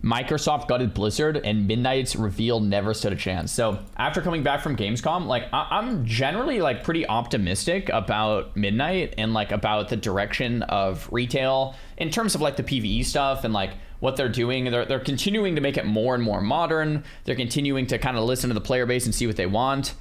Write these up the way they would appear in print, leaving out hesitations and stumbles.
Microsoft gutted Blizzard and Midnight's reveal never stood a chance. So after coming back from Gamescom, like I'm generally like pretty optimistic about Midnight and like about the direction of retail in terms of like the PvE stuff and like what they're doing. They're continuing to make it more and more modern. They're continuing to kind of listen to the player base and see what they want.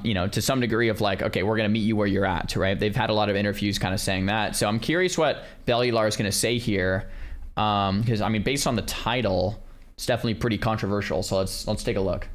You know, to some degree of like, okay, we're going to meet you where you're at, right? They've had a lot of interviews kind of saying that. So I'm curious what Bellular is going to say here. Because I mean, based on the title, it's definitely pretty controversial. So let's take a look.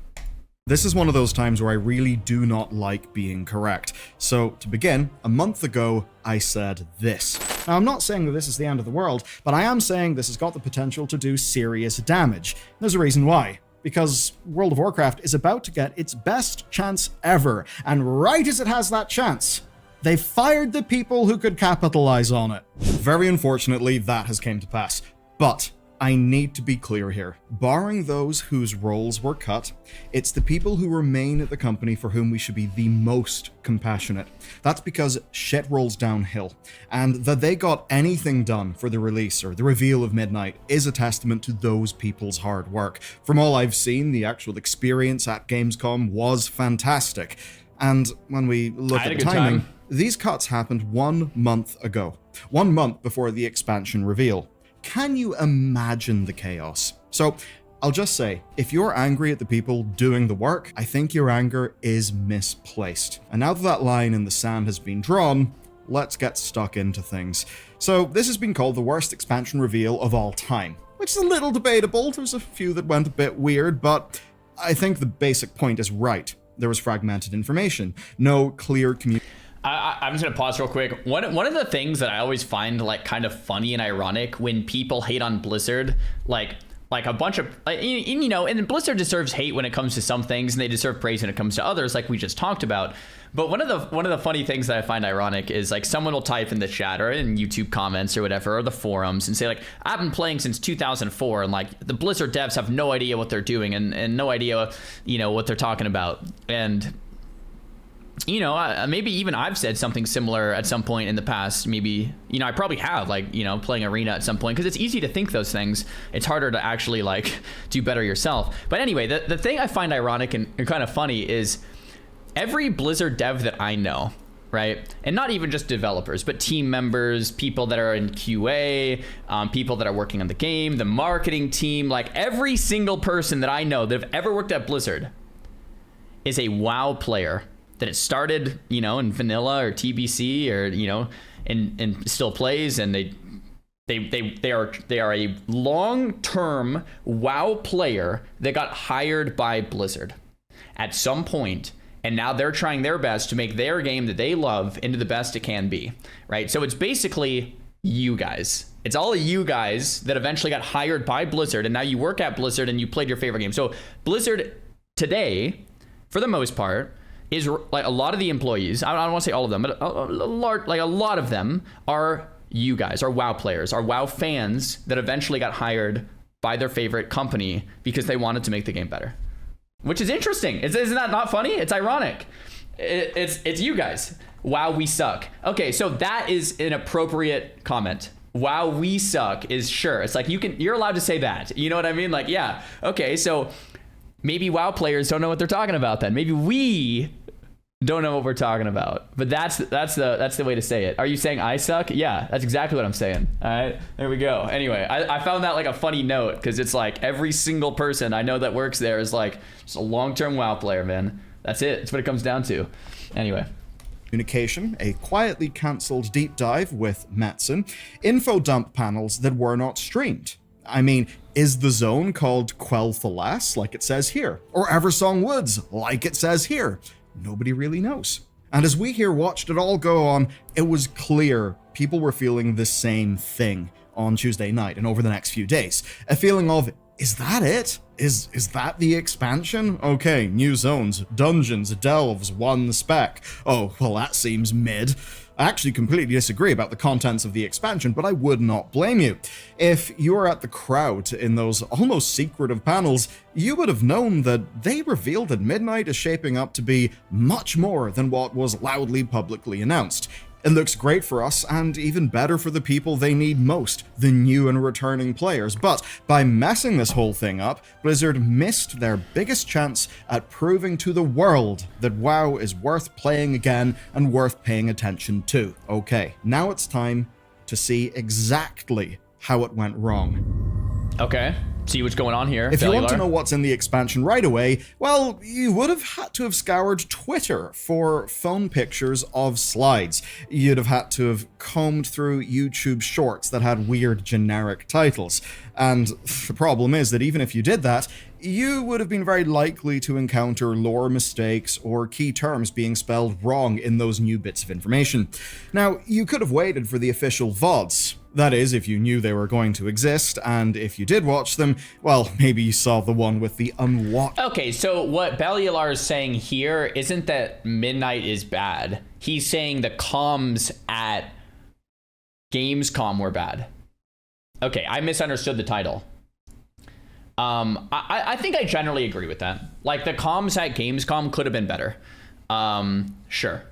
This is one of those times where I really do not like being correct. So to begin, a month ago, I said this. Now, I'm not saying that this is the end of the world, but I am saying this has got the potential to do serious damage. There's a reason why. Because World of Warcraft is about to get its best chance ever. And right as it has that chance, they fired the people who could capitalize on it. Very unfortunately, that has came to pass. But I need to be clear here. Barring those whose roles were cut, it's the people who remain at the company for whom we should be the most compassionate. That's because shit rolls downhill. And that they got anything done for the release or the reveal of Midnight is a testament to those people's hard work. From all I've seen, the actual experience at Gamescom was fantastic. And when we look at the timing, these cuts happened 1 month ago. 1 month before the expansion reveal. Can you imagine the chaos? So, I'll just say, if you're angry at the people doing the work, I think your anger is misplaced. And now that that line in the sand has been drawn, let's get stuck into things. So, this has been called the worst expansion reveal of all time, which is a little debatable. There's a few that went a bit weird, but I think the basic point is right. There was fragmented information, no clear communication. I'm just gonna pause real quick. One of the things that I always find like kind of funny and ironic when people hate on Blizzard, like a bunch of, you know, and Blizzard deserves hate when it comes to some things, and they deserve praise when it comes to others, like we just talked about. But one of the funny things that I find ironic is like someone will type in the chat or in YouTube comments or whatever, or the forums, and say like, I've been playing since 2004, and like the Blizzard devs have no idea what they're doing and no idea, you know, what they're talking about. And you know, maybe even I've said something similar at some point in the past. Maybe, you know, I probably have, like, you know, playing Arena at some point, because it's easy to think those things. It's harder to actually like do better yourself. But anyway, the thing I find ironic and kind of funny is every Blizzard dev that I know, right? And not even just developers, but team members, people that are in QA, people that are working on the game, the marketing team, like every single person that I know that have ever worked at Blizzard is a WoW player. That it started, you know, in vanilla or TBC or, you know, and still plays, and they are a long-term WoW player that got hired by Blizzard at some point, and now they're trying their best to make their game that they love into the best it can be, right? So it's basically you guys. It's all of you guys that eventually got hired by Blizzard, and now you work at Blizzard and you played your favorite game. So Blizzard today, for the most part, is like a lot of the employees, I don't want to say all of them, but a lot of them are you guys, are WoW players, are WoW fans that eventually got hired by their favorite company because they wanted to make the game better. Which is interesting. Isn't that not funny? It's ironic. It's you guys. WoW, we suck. Okay, so that is an appropriate comment. Wow, we suck is sure. It's like you're allowed to say that. You know what I mean? Like, yeah, okay, so maybe WoW players don't know what they're talking about then. Maybe we don't know what we're talking about. But that's the way to say it. Are you saying I suck? Yeah, that's exactly what I'm saying. All right, there we go. Anyway, I found that like a funny note, because it's like every single person I know that works there is like just a long-term WoW player, man. That's it. That's what it comes down to. Anyway. Communication, a quietly cancelled deep dive with Metzen, info dump panels that were not streamed. I mean, is the zone called Quel'Thalas, like it says here? Or Eversong Woods, like it says here? Nobody really knows. And as we here watched it all go on, it was clear people were feeling the same thing on Tuesday night and over the next few days. A feeling of, is that it? Is that the expansion? Okay, new zones, dungeons, delves, one spec. Oh, well, that seems mid. I actually completely disagree about the contents of the expansion, but I would not blame you. If you were at the crowd in those almost secretive panels, you would have known that they revealed that Midnight is shaping up to be much more than what was loudly publicly announced. It looks great for us, and even better for the people they need most, the new and returning players. But by messing this whole thing up, Blizzard missed their biggest chance at proving to the world that WoW is worth playing again and worth paying attention to. Okay, now it's time to see exactly how it went wrong. Okay, see what's going on here. If you want to know what's in the expansion right away, well, you would have had to have scoured Twitter for phone pictures of slides. You'd have had to have combed through YouTube shorts that had weird generic titles. And the problem is that even if you did that, you would have been very likely to encounter lore mistakes or key terms being spelled wrong in those new bits of information. Now, you could have waited for the official VODs. That is, if you knew they were going to exist, and if you did watch them, well, maybe you saw the one with the unwatched. Okay, so what Belialar is saying here isn't that Midnight is bad. He's saying the comms at Gamescom were bad. Okay, I misunderstood the title. I think I generally agree with that. Like, the comms at Gamescom could have been better. Sure.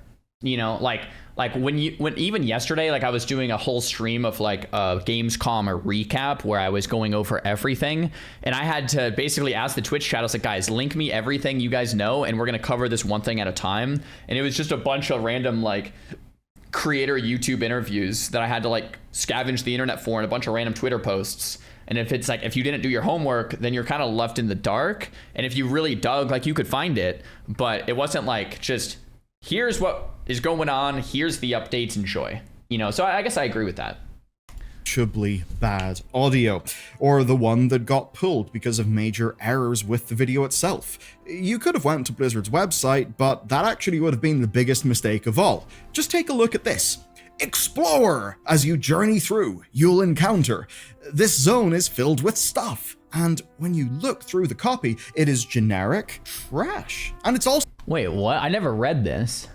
You know, like when even yesterday, like I was doing a whole stream of like a Gamescom a recap where I was going over everything, and I had to basically ask the Twitch chat. I was like, guys, link me everything you guys know, and we're gonna cover this one thing at a time. And it was just a bunch of random like creator YouTube interviews that I had to like scavenge the internet for, and a bunch of random Twitter posts. And if it's like, if you didn't do your homework, then you're kind of left in the dark. And if you really dug, like, you could find it, but it wasn't like just, here's what is going on, here's the updates, enjoy. You know, so I guess I agree with that. Bad audio, or the one that got pulled because of major errors with the video itself. You could have went to Blizzard's website, but that actually would have been the biggest mistake of all. Just take a look at this. Explore! As you journey through, you'll encounter. This zone is filled with stuff. And when you look through the copy, it is generic trash. And it's also... Wait, what? I never read this.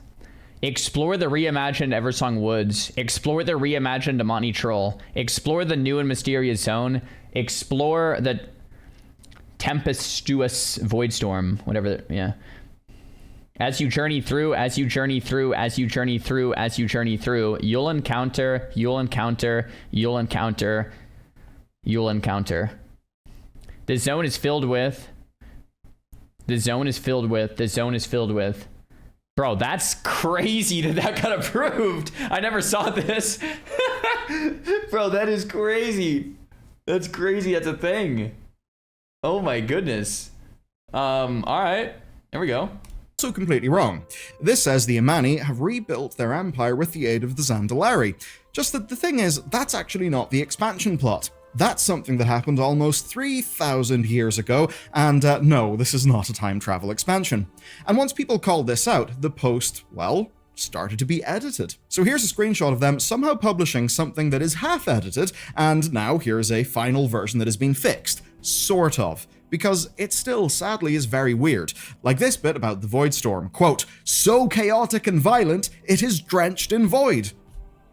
Explore the reimagined Eversong Woods. Explore the reimagined Amani Troll. Explore the new and mysterious zone. Explore the tempestuous Voidstorm. Whatever, yeah. As you journey through, as you journey through, as you journey through, as you journey through, you'll encounter, you'll encounter, you'll encounter, you'll encounter. The zone is filled with, the zone is filled with, the zone is filled with. Bro, that's crazy that got approved. I never saw this. Bro, that is crazy. That's crazy. That's a thing. Oh my goodness. All right. There we go. Also completely wrong. This says the Amani have rebuilt their empire with the aid of the Zandalari. Just that the thing is, that's actually not the expansion plot. That's something that happened almost 3,000 years ago, and no, this is not a time travel expansion. And once people called this out, the post, well, started to be edited. So here's a screenshot of them somehow publishing something that is half edited, and now here's a final version that has been fixed. Sort of. Because it still, sadly, is very weird. Like this bit about the Voidstorm, quote, so chaotic and violent, it is drenched in void.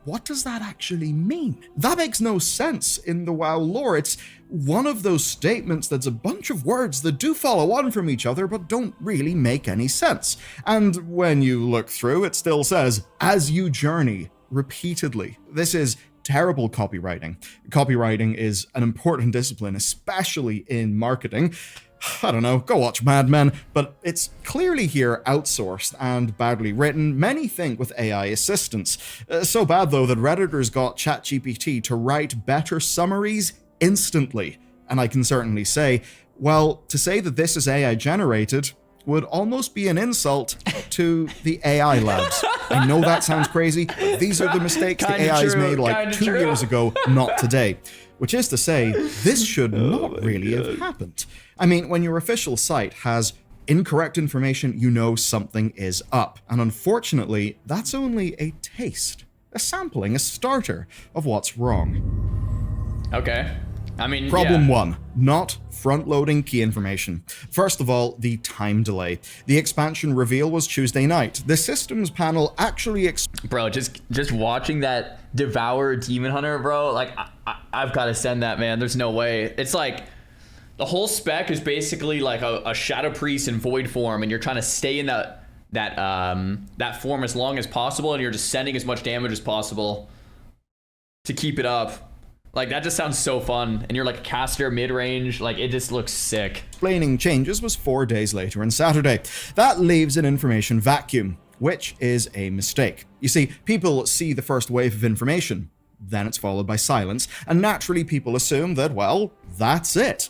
What does that actually mean? That makes no sense in the WoW lore. It's one of those statements that's a bunch of words that do follow on from each other but don't really make any sense. And when you look through, it still says, as you journey, repeatedly. This is terrible copywriting. Copywriting is an important discipline, especially in marketing. I don't know, go watch Mad Men, but it's clearly here outsourced and badly written, many think with AI assistance. So bad though that Redditors got ChatGPT to write better summaries instantly. And I can certainly say, well, to say that this is AI generated would almost be an insult to the AI labs. I know that sounds crazy, but these are the mistakes the AI's made like 2 years ago, not today. Which is to say, this should not really have happened. I mean, when your official site has incorrect information, you know something is up. And unfortunately, that's only a taste, a sampling, a starter of what's wrong. Okay. I mean, Problem one, not front-loading key information. First of all, the time delay. The expansion reveal was Tuesday night. The systems panel actually bro, just watching that devour demon hunter, bro, like I've got to send that, man. There's no way. It's like the whole spec is basically like a shadow priest in void form, and you're trying to stay in that form as long as possible, and you're just sending as much damage as possible to keep it up. Like, that just sounds so fun. And you're like a caster mid-range. Like, it just looks sick. Explaining changes was 4 days later on Saturday. That leaves an information vacuum, which is a mistake. You see, people see the first wave of information, then it's followed by silence, and naturally people assume that, well, that's it.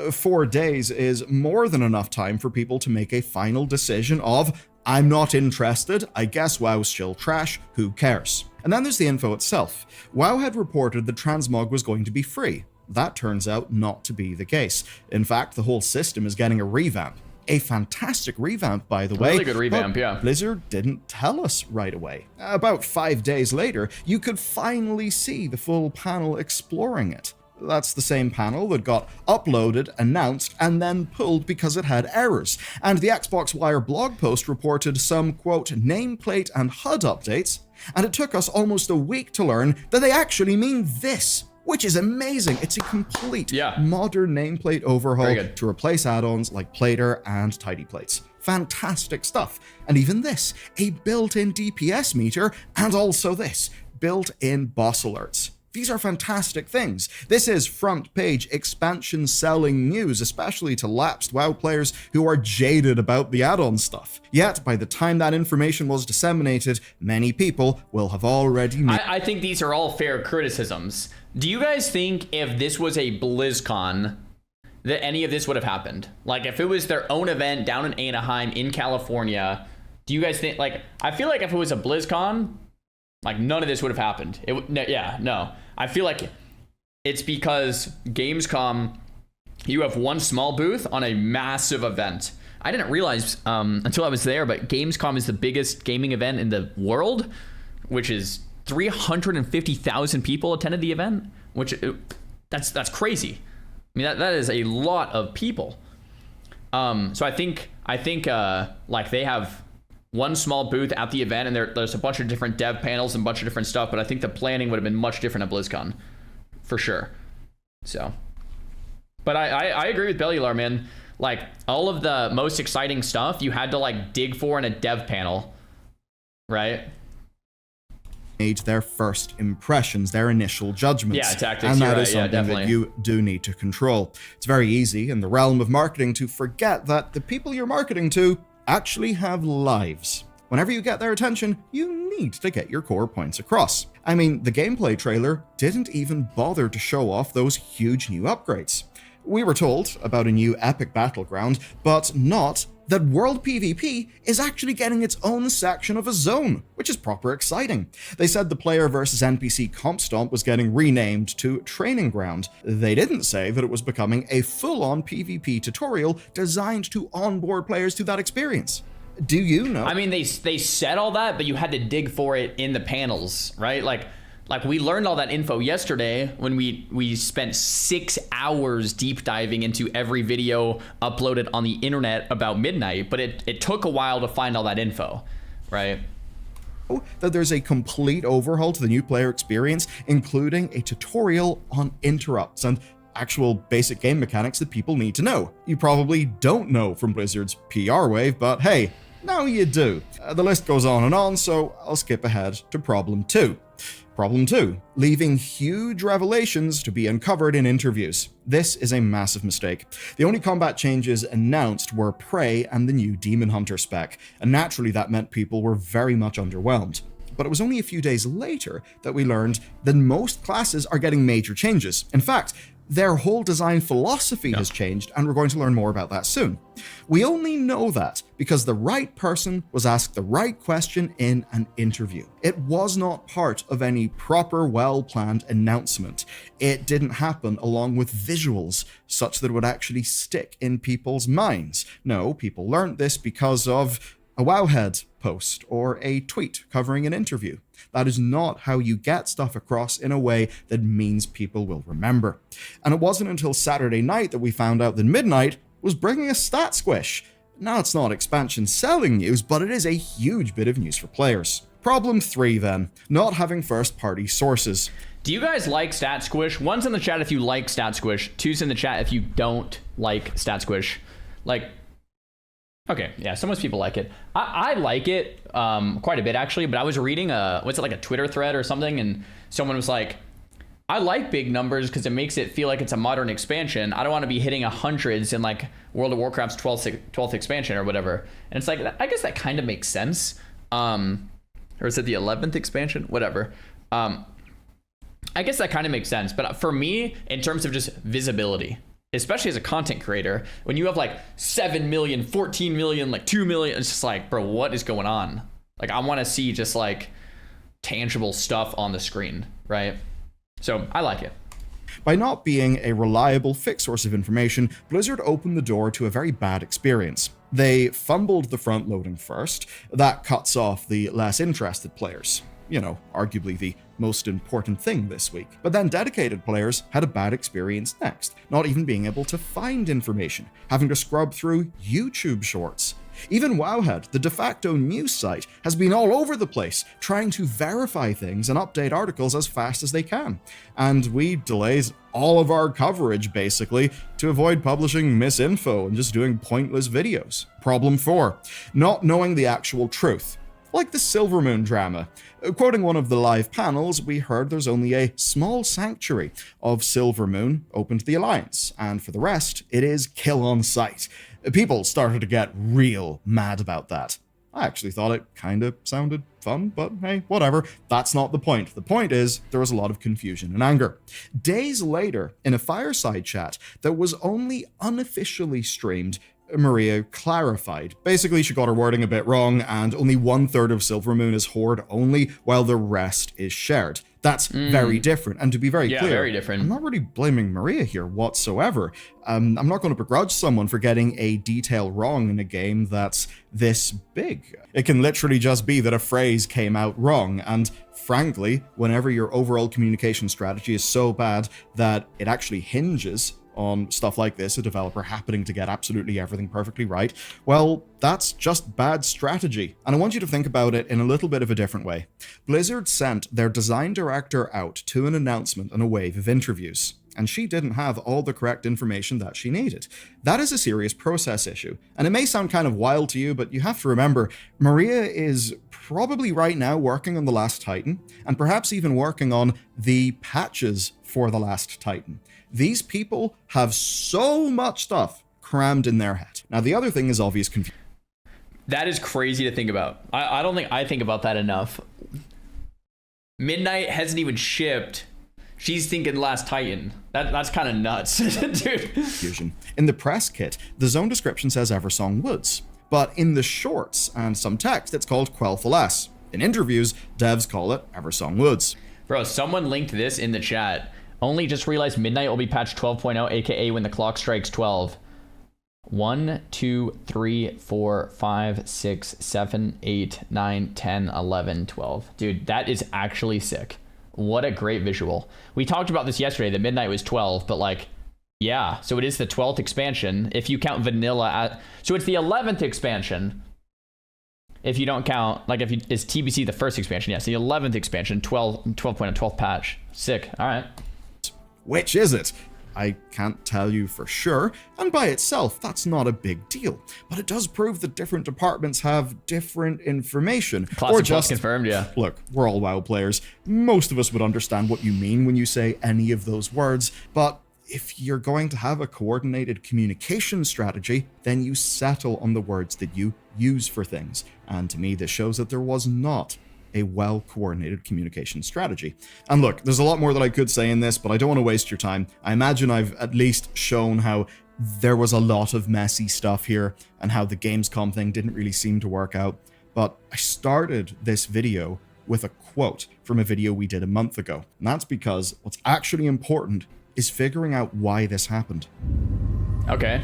4 days is more than enough time for people to make a final decision of, I'm not interested, I guess WoW's still trash, who cares? And then there's the info itself. WoW had reported that transmog was going to be free. That turns out not to be the case. In fact, the whole system is getting a revamp. A fantastic revamp, by the way. Really good revamp, yeah. Blizzard didn't tell us right away. About 5 days later, you could finally see the full panel exploring it. That's the same panel that got uploaded, announced, and then pulled because it had errors. And the Xbox Wire blog post reported some, quote, nameplate and HUD updates, and it took us almost a week to learn that they actually mean this, which is amazing. It's a complete modern nameplate overhaul to replace add-ons like Plater and Tidy Plates. Fantastic stuff. And even this, a built-in DPS meter, and also this, built-in boss alerts. These are fantastic things. This is front page expansion selling news, especially to lapsed WoW players who are jaded about the add-on stuff. Yet, by the time that information was disseminated, many people will have already... I think these are all fair criticisms. Do you guys think if this was a BlizzCon, that any of this would have happened? Like, if it was their own event down in Anaheim, in California, do you guys think, like, I feel like if it was a BlizzCon, like, none of this would have happened. No. I feel like it's because Gamescom, you have one small booth on a massive event. I didn't realize until I was there, but Gamescom is the biggest gaming event in the world, which is 350,000 people attended the event, which that's crazy. I mean, that is a lot of people. So I think like they have one small booth at the event, and there's a bunch of different dev panels and a bunch of different stuff, but I think the planning would have been much different at BlizzCon, for sure. So, but I agree with Bellular, man. Like, all of the most exciting stuff you had to like dig for in a dev panel, right? Made their first impressions, their initial judgments. Yeah, tactics. And that you're is right. something that you do need to control. It's very easy in the realm of marketing to forget that the people you're marketing to actually have lives. Whenever you get their attention, you need to get your core points across. I mean, the gameplay trailer didn't even bother to show off those huge new upgrades. We were told about a new epic battleground, but not that World PvP is actually getting its own section of a zone, which is proper exciting. They said the player versus NPC comp stomp was getting renamed to Training Ground. They didn't say that it was becoming a full-on PvP tutorial designed to onboard players to that experience. Do you know? I mean, they said all that, but you had to dig for it in the panels, right? Like we learned all that info yesterday when we spent 6 hours deep diving into every video uploaded on the internet about midnight, but it took a while to find all that info, right? That there's a complete overhaul to the new player experience, including a tutorial on interrupts and actual basic game mechanics that people need to know. You probably don't know from Blizzard's PR wave, but hey, now you do. The list goes on, so I'll skip ahead to problem 2. Problem 2, leaving huge revelations to be uncovered in interviews. This is a massive mistake. The only combat changes announced were Prey and the new Demon Hunter spec, and naturally that meant people were very much underwhelmed. But it was only a few days later that we learned that most classes are getting major changes. In fact, their whole design philosophy has changed, and we're going to learn more about that soon. We only know that because the right person was asked the right question in an interview. It was not part of any proper, well-planned announcement. It didn't happen along with visuals, such that it would actually stick in people's minds. No, people learned this because of a Wowhead post or a tweet covering an interview. That is not how you get stuff across in a way that means people will remember. And it wasn't until Saturday night that we found out that Midnight was bringing a stat squish. Now, it's not expansion selling news, but it is a huge bit of news for players. Problem 3 then, not having first-party sources. Do you guys like Stat Squish? One's in the chat if you like Stat Squish. Two's in the chat if you don't like Stat Squish. Like, Okay, yeah, so most people like it. I like it quite a bit, actually, but I was reading what's it, like a Twitter thread or something, and someone was like, I like big numbers because it makes it feel like it's a modern expansion. I don't want to be hitting hundreds in like World of Warcraft's 12th expansion or whatever. And it's like, I guess that kind of makes sense. Or is it the 11th expansion? Whatever. I guess that kind of makes sense. But for me, in terms of just visibility, especially as a content creator, when you have like 7 million, 14 million, like 2 million, it's just like, bro, what is going on? Like, I want to see just like tangible stuff on the screen, right? So I like it. By not being a reliable fixed source of information, Blizzard opened the door to a very bad experience. They fumbled the front loading first. That cuts off the less interested players. You know, arguably the most important thing this week. But then dedicated players had a bad experience next, not even being able to find information, having to scrub through YouTube shorts. Even Wowhead, the de facto news site, has been all over the place, trying to verify things and update articles as fast as they can. And we delayed all of our coverage, basically, to avoid publishing misinfo and just doing pointless videos. Problem 4, not knowing the actual truth. Like the Silvermoon drama. Quoting one of the live panels, we heard there's only a small sanctuary of Silvermoon open to the Alliance, and for the rest, it is kill on sight. People started to get real mad about that. I actually thought it kinda sounded fun, but hey, whatever. That's not the point. The point is, there was a lot of confusion and anger. Days later, in a fireside chat that was only unofficially streamed, Maria clarified. Basically, she got her wording a bit wrong, and only 1/3 of Silvermoon is Horde only, while the rest is shared. That's very different, and to be very clear, very different. I'm not really blaming Maria here whatsoever. I'm not going to begrudge someone for getting a detail wrong in a game that's this big. It can literally just be that a phrase came out wrong, and frankly, whenever your overall communication strategy is so bad that it actually hinges on stuff like this, a developer happening to get absolutely everything perfectly right, well, that's just bad strategy. And I want you to think about it in a little bit of a different way. Blizzard sent their design director out to an announcement and a wave of interviews, and she didn't have all the correct information that she needed. That is a serious process issue, and it may sound kind of wild to you, but you have to remember, Maria is probably right now working on The Last Titan, and perhaps even working on the patches for The Last Titan. These people have so much stuff crammed in their head. Now, the other thing is obvious confusion. That is crazy to think about. I don't think I think about that enough. Midnight hasn't even shipped. She's thinking Last Titan. That's kind of nuts, dude. Confusion. In the press kit, the zone description says Eversong Woods, but in the shorts and some text, it's called Quel'Thalas. In interviews, devs call it Eversong Woods. Bro, someone linked this in the chat. Only just realized Midnight will be patched 12.0, aka when the clock strikes 12. 1, 2, 3, 4, 5, 6, 7, 8, 9, 10, 11, 12. Dude, that is actually sick. What a great visual. We talked about this yesterday, that Midnight was 12, but like, yeah, so it is the 12th expansion. If you count vanilla, so it's the 11th expansion. If you don't count, like is TBC the first expansion? Yes, the 11th expansion, 12.0, 12th patch. Sick, all right. Which is it? I can't tell you for sure, and by itself, that's not a big deal. But it does prove that different departments have different information. Classic or just confirmed, yeah. Look, we're all WoW players. Most of us would understand what you mean when you say any of those words, but if you're going to have a coordinated communication strategy, then you settle on the words that you use for things. And to me, this shows that there was not a well-coordinated communication strategy. And look, there's a lot more that I could say in this, but I don't want to waste your time. I imagine I've at least shown how there was a lot of messy stuff here and how the Gamescom thing didn't really seem to work out. But I started this video with a quote from a video we did a month ago. And that's because what's actually important is figuring out why this happened. Okay.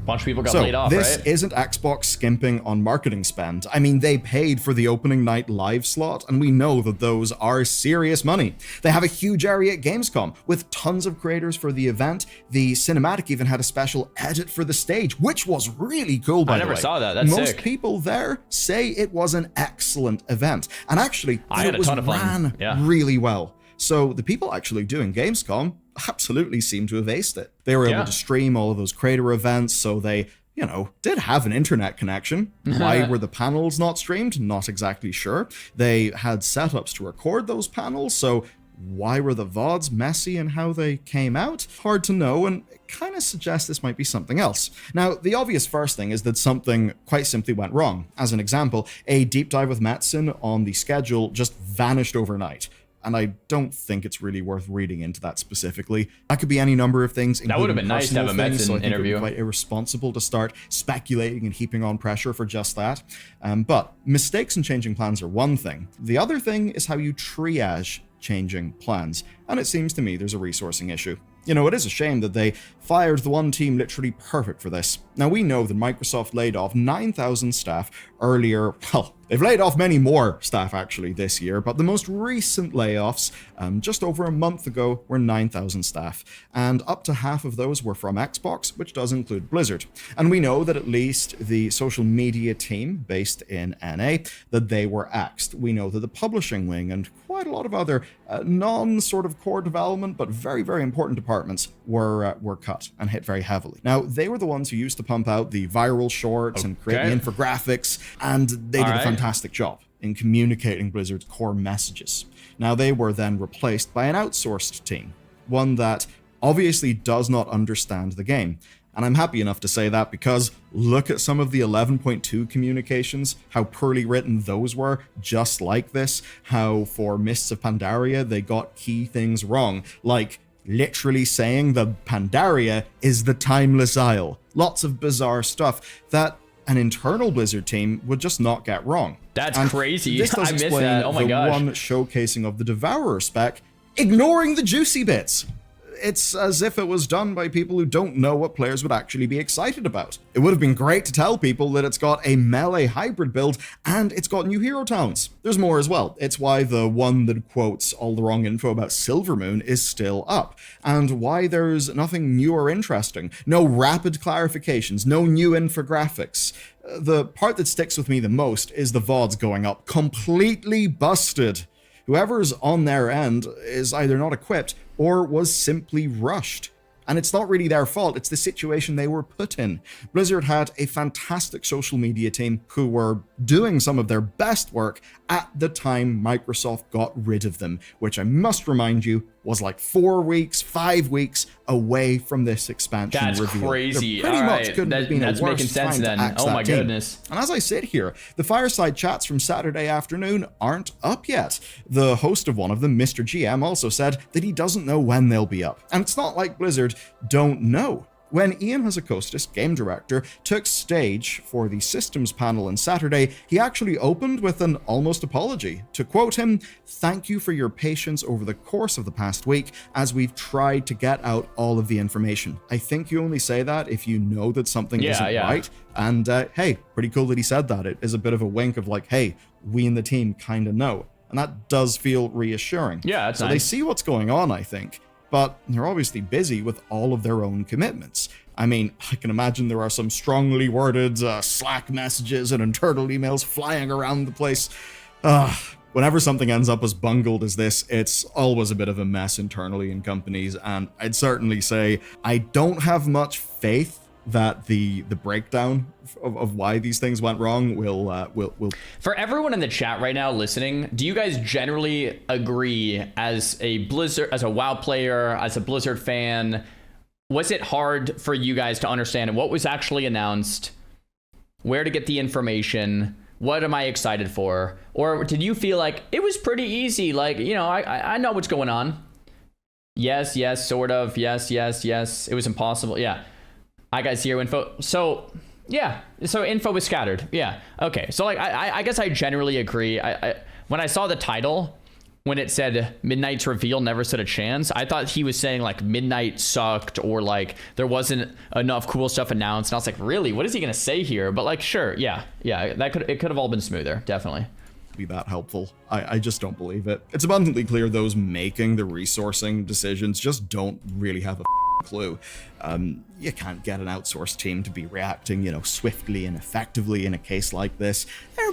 Bunch of people got laid off, right? This isn't Xbox skimping on marketing spend. I mean, they paid for the opening night live slot, and we know that those are serious money. They have a huge area at Gamescom, with tons of creators for the event. The cinematic even had a special edit for the stage, which was really cool, by the way. I never saw that. That's sick. Most people there say it was an excellent event, and actually, it was ran really well. So the people actually doing Gamescom absolutely seem to have aced it. They were able to stream all of those creator events, so they did have an internet connection. Why were the panels not streamed? Not exactly sure. They had setups to record those panels, so why were the VODs messy in how they came out? Hard to know, and it kind of suggests this might be something else. Now, the obvious first thing is that something quite simply went wrong. As an example, a deep dive with Metzen on the schedule just vanished overnight. And I don't think it's really worth reading into that specifically. That could be any number of things. That would have been nice to have a Metzen interview. It would be quite irresponsible to start speculating and heaping on pressure for just that. But mistakes and changing plans are one thing. The other thing is how you triage changing plans. And it seems to me there's a resourcing issue. It is a shame that they fired the one team literally perfect for this. Now, we know that Microsoft laid off 9,000 staff earlier. Well, they've laid off many more staff actually this year, but the most recent layoffs, just over a month ago, were 9,000 staff. And up to half of those were from Xbox, which does include Blizzard. And we know that at least the social media team based in NA, that they were axed. We know that the publishing wing and quite a lot of other non-sort of core development, but very, very important departments were cut and hit very heavily. Now, they were the ones who used to pump out the viral shorts and create the infographics, and they did a fantastic job in communicating Blizzard's core messages. Now, they were then replaced by an outsourced team, one that obviously does not understand the game. And I'm happy enough to say that because look at some of the 11.2 communications, how poorly written those were, just like this, how for Mists of Pandaria, they got key things wrong, like literally saying that Pandaria is the Timeless Isle. Lots of bizarre stuff that an internal Blizzard team would just not get wrong. That's crazy. This does I missed explain that. Oh my gosh. One showcasing of the Devourer spec, ignoring the juicy bits. It's as if it was done by people who don't know what players would actually be excited about. It would have been great to tell people that it's got a melee hybrid build and it's got new hero towns. There's more as well. It's why the one that quotes all the wrong info about Silvermoon is still up, and why there's nothing new or interesting. No rapid clarifications, no new infographics. The part that sticks with me the most is the VODs going up completely busted. Whoever's on their end is either not equipped or was simply rushed. And it's not really their fault, it's the situation they were put in. Blizzard had a fantastic social media team who were doing some of their best work at the time Microsoft got rid of them, which I must remind you was like 4 weeks, 5 weeks away from this expansion reveal. That's crazy. There pretty much couldn't have been a that's worse making sense time to then. axe Oh that my team. goodness. And as I sit here, the fireside chats from Saturday afternoon aren't up yet. The host of one of them, Mr. GM, also said that he doesn't know when they'll be up. And it's not like Blizzard don't know. When Ian Hazzikostas, game director, took stage for the systems panel on Saturday, he actually opened with an almost apology. To quote him, "Thank you for your patience over the course of the past week as we've tried to get out all of the information. I think you only say that if you know that something isn't right." And hey, pretty cool that he said that. It is a bit of a wink of like, hey, we in the team kind of know. And that does feel reassuring. Yeah, that's so nice. They see what's going on, I think. But they're obviously busy with all of their own commitments. I mean, I can imagine there are some strongly worded Slack messages and internal emails flying around the place. Whenever something ends up as bungled as this, it's always a bit of a mess internally in companies, and I'd certainly say I don't have much faith that the breakdown of why these things went wrong will. For everyone in the chat right now listening, do you guys generally agree as a WoW player, as a Blizzard fan, was it hard for you guys to understand what was actually announced, where to get the information, what am I excited for? Or did you feel like it was pretty easy? Like, I know what's going on. Yes, sort of. Yes. It was impossible. Yeah. I got zero info. So info was scattered. Yeah. Okay. So like, I guess I generally agree. I when I saw the title, when it said Midnight's reveal never stood a chance, I thought he was saying like Midnight sucked or like there wasn't enough cool stuff announced. And I was like, really, what is he going to say here? But like, sure. Yeah. It could have all been smoother. Definitely. Be that helpful. I just don't believe it. It's abundantly clear those making the resourcing decisions just don't really have a clue. You can't get an outsourced team to be reacting, swiftly and effectively in a case like this. They're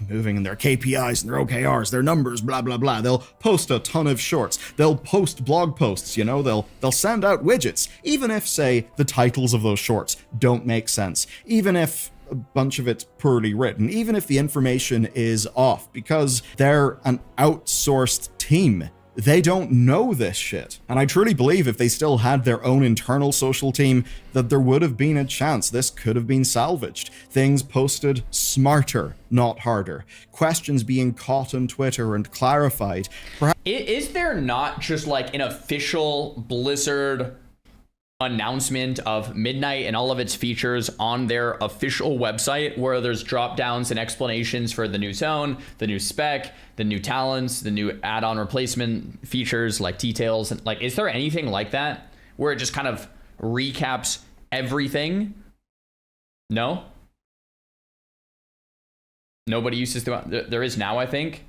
moving in their KPIs and their OKRs, their numbers, blah, blah, blah. They'll post a ton of shorts. They'll post blog posts, they'll send out widgets, even if, say, the titles of those shorts don't make sense, even if a bunch of it's poorly written, even if the information is off, because they're an outsourced team. They don't know this shit. And I truly believe if they still had their own internal social team, that there would have been a chance this could have been salvaged. Things posted smarter, not harder. Questions being caught on Twitter and clarified. Is there not just like an official Blizzard announcement of Midnight and all of its features on their official website, where there's drop downs and explanations for the new zone, the new spec, the new talents, the new add-on replacement features like details? And like, is there anything like that where it just kind of recaps everything? No, nobody uses there is now, I think.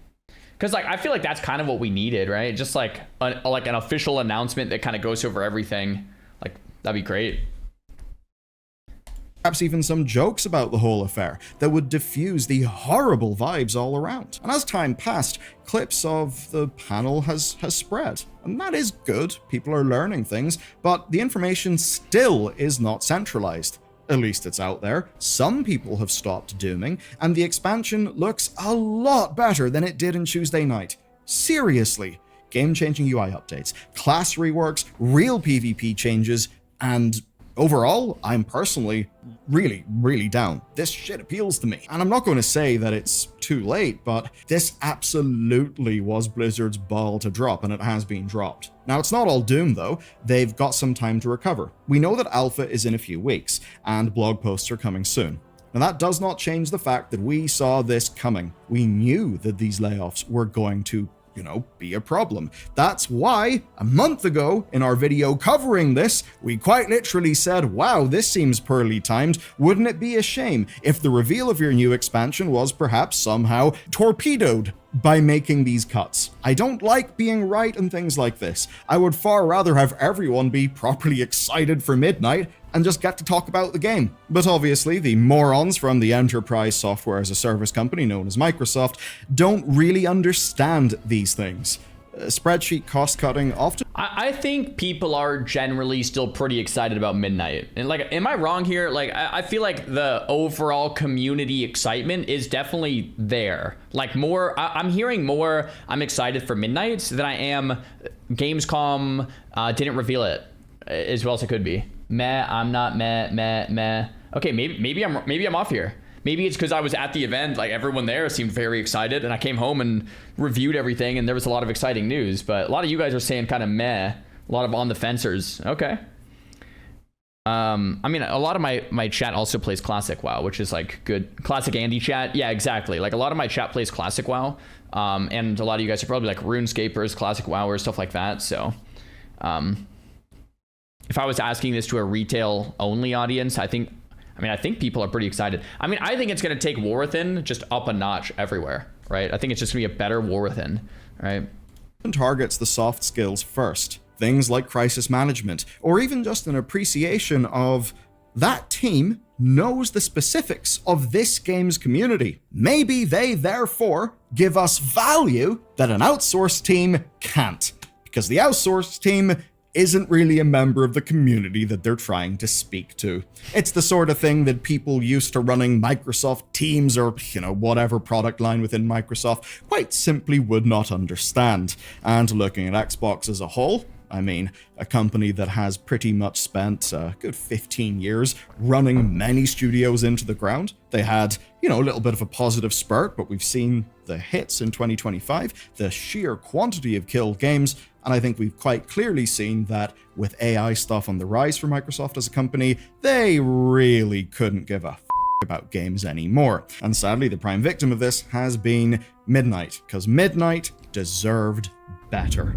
Because like, I feel like that's kind of what we needed, right? Just like an official announcement that kind of goes over everything. Like, that'd be great. Perhaps even some jokes about the whole affair that would diffuse the horrible vibes all around. And as time passed, clips of the panel has spread. And that is good. People are learning things, but the information still is not centralized. At least it's out there. Some people have stopped dooming, and the expansion looks a lot better than it did on Tuesday night. Seriously. Game-changing UI updates, class reworks, real PvP changes, and overall, I'm personally really, really down. This shit appeals to me. And I'm not going to say that it's too late, but this absolutely was Blizzard's ball to drop, and it has been dropped. Now, it's not all doom, though. They've got some time to recover. We know that Alpha is in a few weeks, and blog posts are coming soon. Now, that does not change the fact that we saw this coming. We knew that these layoffs were going to be a problem. That's why a month ago in our video covering this, we quite literally said, wow, this seems poorly timed. Wouldn't it be a shame if the reveal of your new expansion was perhaps somehow torpedoed by making these cuts? I don't like being right and things like this. I would far rather have everyone be properly excited for Midnight and just get to talk about the game. But obviously, the morons from the enterprise software as a service company known as Microsoft don't really understand these things. Spreadsheet cost cutting often. I think people are generally still pretty excited about Midnight. And like, am I wrong here? Like, I feel like the overall community excitement is definitely there. Like I'm hearing more, I'm excited for Midnight than I am Gamescom didn't reveal it as well as it could be. I'm not meh. Okay, maybe I'm off here. Maybe it's because I was at the event, like everyone there seemed very excited, and I came home and reviewed everything, and there was a lot of exciting news. But a lot of you guys are saying kind of meh, a lot of on the fencers. Okay. I mean, a lot of my chat also plays Classic WoW, which is like good. Classic Andy chat. Yeah, exactly. Like a lot of my chat plays Classic WoW. And a lot of you guys are probably like RuneScapers, Classic WoWers, stuff like that. So, if I was asking this to a retail only audience, I think people are pretty excited. I mean, I think it's going to take War Within just up a notch everywhere, right? I think it's just going to be a better War Within, right? Targets the soft skills first. Things like crisis management, or even just an appreciation of that team knows the specifics of this game's community. Maybe they therefore give us value that an outsourced team can't, because the outsourced team isn't really a member of the community that they're trying to speak to. It's the sort of thing that people used to running Microsoft Teams or, whatever product line within Microsoft quite simply would not understand. And looking at Xbox as a whole, I mean, a company that has pretty much spent a good 15 years running many studios into the ground. They had, a little bit of a positive spurt, but we've seen the hits in 2025, the sheer quantity of killed games, and I think we've quite clearly seen that with AI stuff on the rise for Microsoft as a company, they really couldn't give a about games anymore. And sadly, the prime victim of this has been Midnight, because Midnight deserved better.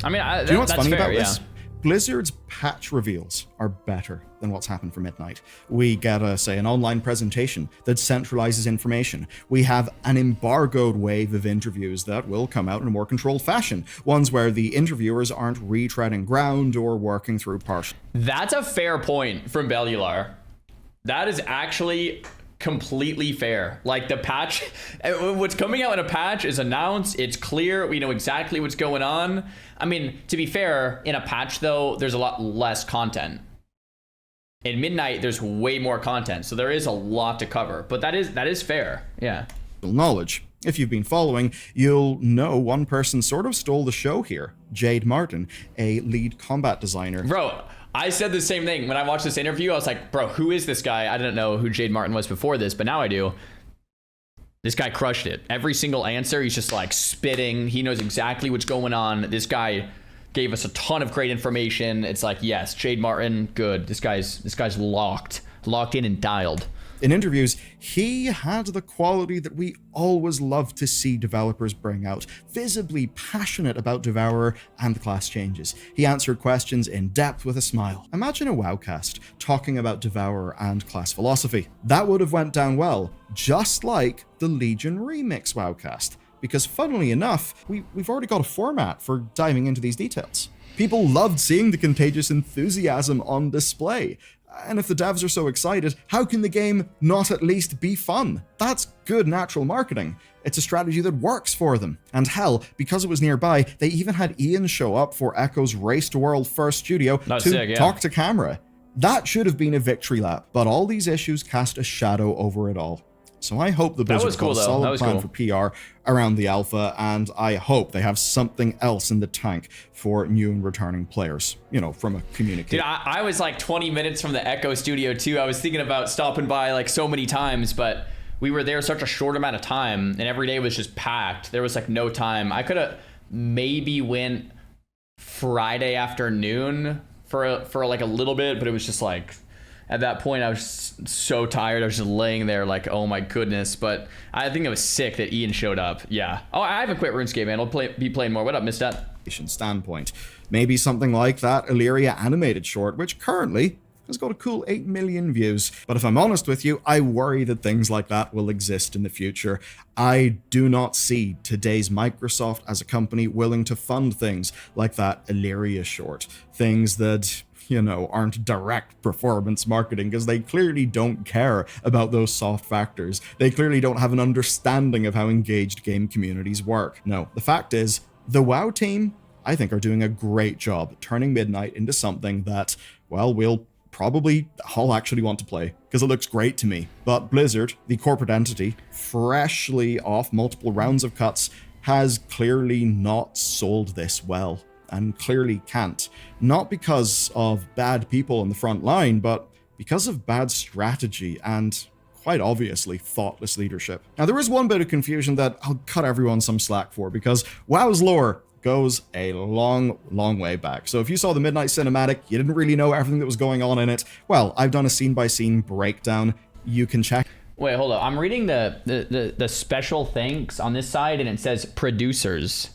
I mean, do you know what's funny about this? Blizzard's patch reveals are better than what's happened for Midnight. We get an online presentation that centralizes information. We have an embargoed wave of interviews that will come out in a more controlled fashion, ones where the interviewers aren't retreading ground or working through partial. That's a fair point from Bellular. That is actually completely fair. Like, the patch, what's coming out in a patch is announced, it's clear, we know exactly what's going on. I mean, to be fair, in a patch though, there's a lot less content. In Midnight, there's way more content, so there is a lot to cover, but that is fair. Yeah. Knowledge. If you've been following, you'll know one person sort of stole the show here. Jade Martin, a lead combat designer. Bro, I said the same thing when I watched this interview. I was like, bro, who is this guy? I didn't know who Jade Martin was before this, but now I do. This guy crushed it. Every single answer, he's just like spitting. He knows exactly what's going on. This guy gave us a ton of great information. It's like, yes, Jade Martin, good. This guy's locked in and dialed. In interviews, he had the quality that we always love to see developers bring out, visibly passionate about Devourer and the class changes. He answered questions in depth with a smile. Imagine a WoWcast talking about Devourer and class philosophy. That would have went down well, just like the Legion Remix WoWcast, because funnily enough, we've already got a format for diving into these details. People loved seeing the contagious enthusiasm on display. And if the devs are so excited, how can the game not at least be fun? That's good natural marketing. It's a strategy that works for them. And hell, because it was nearby, they even had Ian show up for Echo's Race to World First Studio to talk to camera. That should have been a victory lap, but all these issues cast a shadow over it all. So I hope the Blizzard got a solid plan for PR around the alpha, and I hope they have something else in the tank for new and returning players, you know, from a communication. Dude, I was like 20 minutes from the Echo studio too. I was thinking about stopping by like so many times, but we were there such a short amount of time, and every day was just packed. There was like no time. I could have maybe went Friday afternoon for like a little bit, but it was just like, at that point, I was so tired. I was just laying there like, oh my goodness. But I think it was sick that Ian showed up. Yeah. Oh, I haven't quit RuneScape, man. I'll be playing more. What up, Mistat? Standpoint. Maybe something like that Illyria animated short, which currently has got a cool 8 million views. But if I'm honest with you, I worry that things like that will exist in the future. I do not see today's Microsoft as a company willing to fund things like that Illyria short. Things that, you know, aren't direct performance marketing, because they clearly don't care about those soft factors. They clearly don't have an understanding of how engaged game communities work. No, the fact is, the WoW team, I think, are doing a great job turning Midnight into something that, well, we'll probably all actually want to play, because it looks great to me. But Blizzard, the corporate entity, freshly off multiple rounds of cuts, has clearly not sold this well. And clearly can't. Not because of bad people on the front line, but because of bad strategy and, quite obviously, thoughtless leadership. Now, there is one bit of confusion that I'll cut everyone some slack for, because WoW's lore goes a long, long way back. So if you saw the Midnight Cinematic, you didn't really know everything that was going on in it, well, I've done a scene-by-scene breakdown. You can check. Wait, hold up. I'm reading the special thanks on this side, and it says producers.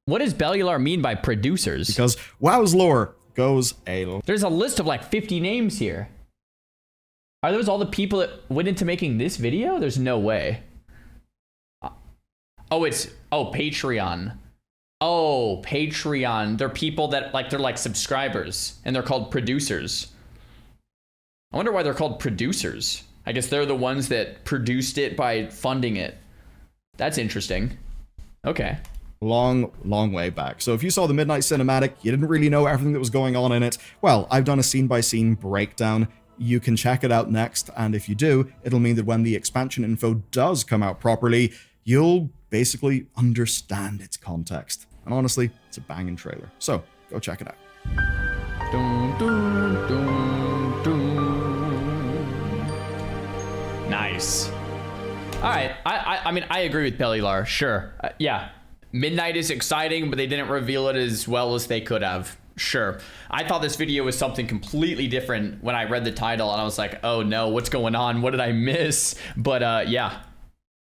What does Bellular mean by producers? Because WoW's lore goes There's a list of like 50 names here. Are those all the people that went into making this video? There's no way. Patreon. Oh, Patreon. They're people that they're like subscribers, and they're called producers. I wonder why they're called producers. I guess they're the ones that produced it by funding it. That's interesting. Okay. Long, long way back. So if you saw the Midnight Cinematic, you didn't really know everything that was going on in it, well, I've done a scene-by-scene breakdown. You can check it out next, and if you do, it'll mean that when the expansion info does come out properly, you'll basically understand its context. And honestly, it's a banging trailer. So, go check it out. Dun, dun, dun, dun. Nice. All right. I mean, I agree with Bellular. Sure. Yeah. Midnight is exciting, but they didn't reveal it as well as they could have. Sure. I thought this video was something completely different when I read the title, and I was like, oh no, what's going on? What did I miss? But yeah,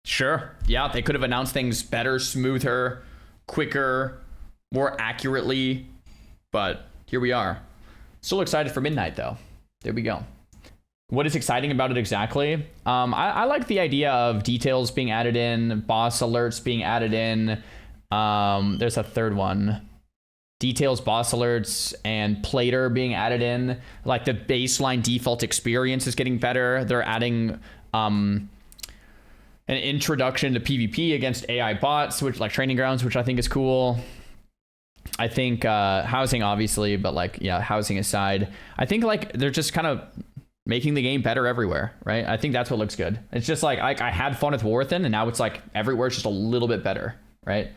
sure. Yeah, they could have announced things better, smoother, quicker. more accurately, but here we are. Still excited for midnight though. There we go. What is exciting about it exactly? I like the idea of details being added in, boss alerts being added in. There's a third one. Details, boss alerts, and plater being added in. Like the baseline default experience is getting better. They're adding an introduction to PvP against AI bots, which like training grounds, which I think is cool. I think housing, obviously, but like, yeah, housing aside, I think like they're just kind of making the game better everywhere, right? I think that's what looks good. It's just like I had fun with Warthen, and now it's like everywhere it's just a little bit better, right?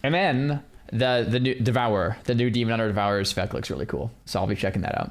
And then the new Devour, the new Demon Hunter Devour spec looks really cool, so I'll be checking that out.